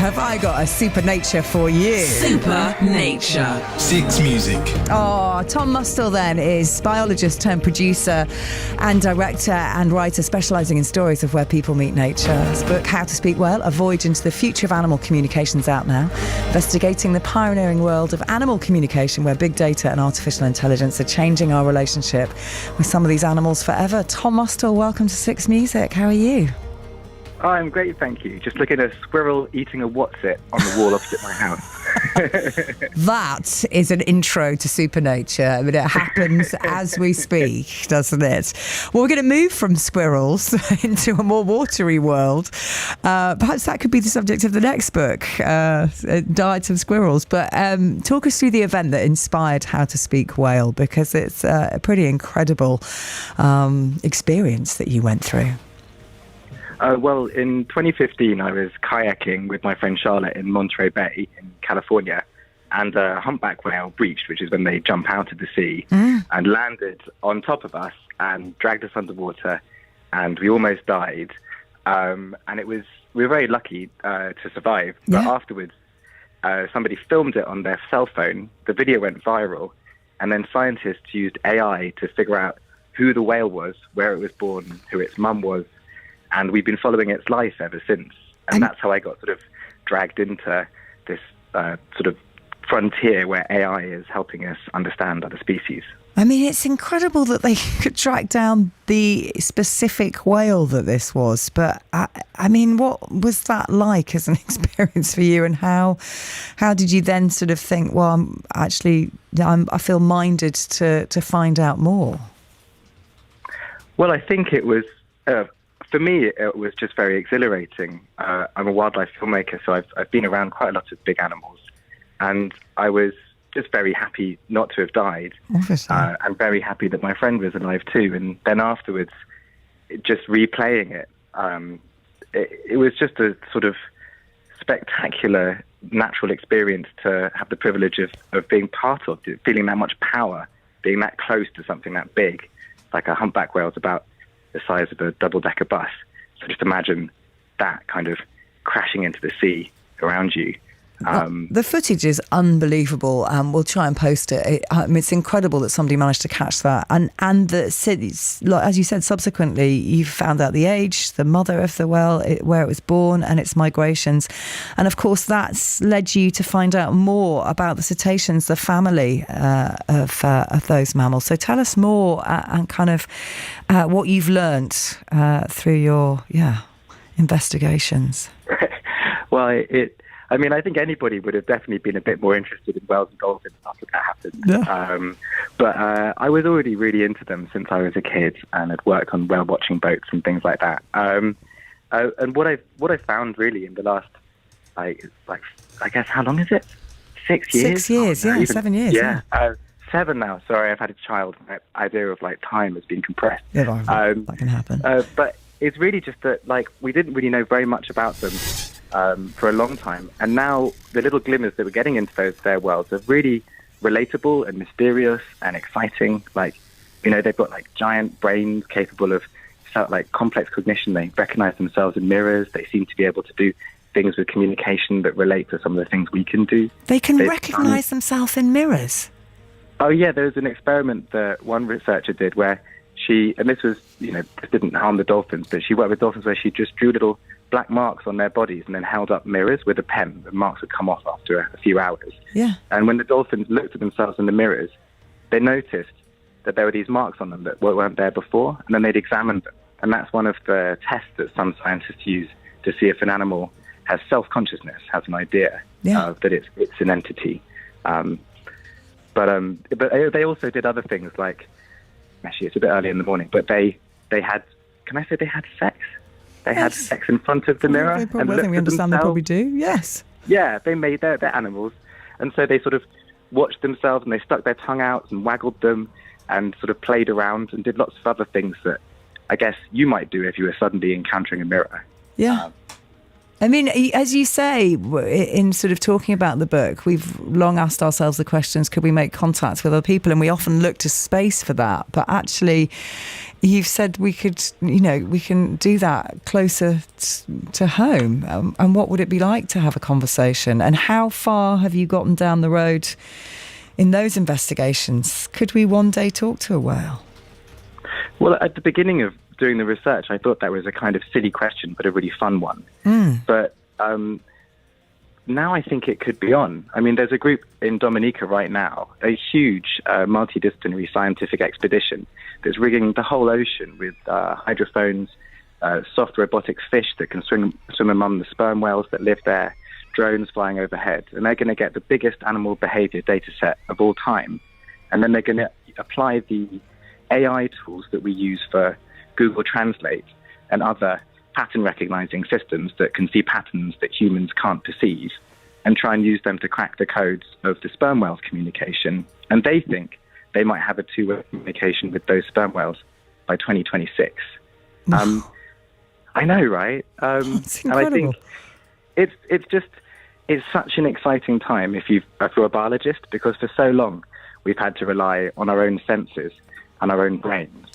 have I got a super nature for you. Super Nature. 6 Music. Oh, Tom Mustell then is biologist turned producer and director and writer specialising in stories of where people meet nature. His book, How to Speak Well, A Voyage into the Future of Animal Communication's out now, investigating the pioneering world of animal communication where big data and artificial intelligence are changing our relationship with some of these animals forever. Tom Mustell, welcome to 6 Music. How are you? Oh, I'm great, thank you. Just looking at a squirrel eating a wotsit on the wall opposite my house. That is an intro to Supernature. I mean, it happens as we speak, doesn't it? Well, we're going to move from squirrels into a more watery world. Perhaps that could be the subject of the next book, Diets of Squirrels. But talk us through the event that inspired How to Speak Whale, because it's a pretty incredible experience that you went through. Well, in 2015, I was kayaking with my friend Charlotte in Monterey Bay in California, and a humpback whale breached, which is when they jump out of the sea, and landed on top of us and dragged us underwater, and we almost died. And we were very lucky to survive. But afterwards, somebody filmed it on their cell phone. The video went viral, and then scientists used AI to figure out who the whale was, where it was born, who its mum was. And we've been following its life ever since. And that's how I got sort of dragged into this sort of frontier where AI is helping us understand other species. I mean, it's incredible that they could track down the specific whale that this was. But, I mean, what was that like as an experience for you? And how did you then sort of think, well, I feel minded to find out more? Well, I think it was... For me, it was just very exhilarating. I'm a wildlife filmmaker, so I've been around quite a lot of big animals. And I was just very happy not to have died. And very happy that my friend was alive too. And then afterwards, just replaying it, it was just a sort of spectacular natural experience to have the privilege of being part of, feeling that much power, being that close to something that big, like a humpback whale's about the size of a double-decker bus. So just imagine that kind of crashing into the sea around you. The footage is unbelievable. We'll try and post it. It's incredible that somebody managed to catch that. And as you said, subsequently, you found out the age, the mother of the whale, where it was born, and its migrations. And of course, that's led you to find out more about the cetaceans, the family of those mammals. So tell us more and kind of what you've learnt through your investigations. Well, I think anybody would have definitely been a bit more interested in whales and dolphins after that happened. Yeah. But I was already really into them since I was a kid and had worked on whale watching boats and things like that. And what I found really in the last, I guess, how long is it? 6 years? 6 years, 7 years. Yeah. 7 now. Sorry, I've had a child. My idea of time has been compressed. Yeah, that can happen. But it's really just that we didn't really know very much about them. For a long time, and now the little glimmers that we're getting into their worlds are really relatable and mysterious and exciting. They've got giant brains capable of complex cognition. They recognize themselves in mirrors. They seem to be able to do things with communication that relate to some of the things we can do. They can recognize themselves in mirrors. Oh yeah, there was an experiment that one researcher did where this didn't harm the dolphins, but she worked with dolphins where she just drew little black marks on their bodies and then held up mirrors with a pen. The marks would come off after a few hours. Yeah. And when the dolphins looked at themselves in the mirrors, they noticed that there were these marks on them that weren't there before, and then they'd examine them. And that's one of the tests that some scientists use to see if an animal has self-consciousness, has an idea that it's an entity. But they also did other things actually it's a bit early in the morning, but they had, can I say they had sex? They had sex in front of the mirror. I think we understand they probably do, yes. Yeah, they made their animals. And so they sort of watched themselves and they stuck their tongue out and waggled them and sort of played around and did lots of other things that I guess you might do if you were suddenly encountering a mirror. Yeah. I mean, as you say, in sort of talking about the book, we've long asked ourselves the questions, could we make contact with other people? And we often look to space for that. But actually, you've said we could, we can do that closer to home. And what would it be like to have a conversation? And how far have you gotten down the road in those investigations? Could we one day talk to a whale? Well, at the beginning of doing the research, I thought that was a kind of silly question, but a really fun one. But now I think it could be on. I mean, there's a group in Dominica right now, a huge multidisciplinary scientific expedition that's rigging the whole ocean with hydrophones, soft robotics fish that can swim among the sperm whales that live there, drones flying overhead. And they're going to get the biggest animal behavior data set of all time. And then they're going to apply the AI tools that we use for Google Translate and other pattern recognizing systems that can see patterns that humans can't perceive, and try and use them to crack the codes of the sperm whales' communication. And they think they might have a two-way communication with those sperm whales by 2026. I know, right? It's and I incredible. think it's such an exciting time if you're a biologist, because for so long we've had to rely on our own senses and our own brains.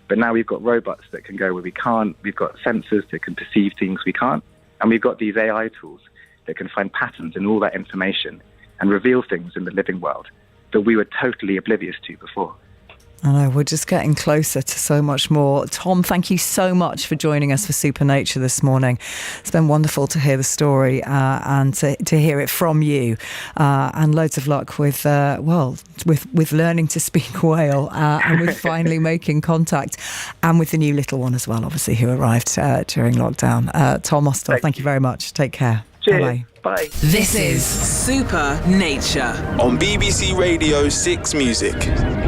But now we've got robots that can go where we can't. We've got sensors that can perceive things we can't. And we've got these AI tools that can find patterns in all that information and reveal things in the living world that we were totally oblivious to before. I know, we're just getting closer to so much more. Tom, thank you so much for joining us for Supernature this morning. It's been wonderful to hear the story and to hear it from you. And loads of luck with learning to speak whale and with finally making contact, and with the new little one as well, obviously, who arrived during lockdown. Tom Austell, thank you very much. Take care. Cheers. Bye-bye. Bye. This is Supernature on BBC Radio 6 Music.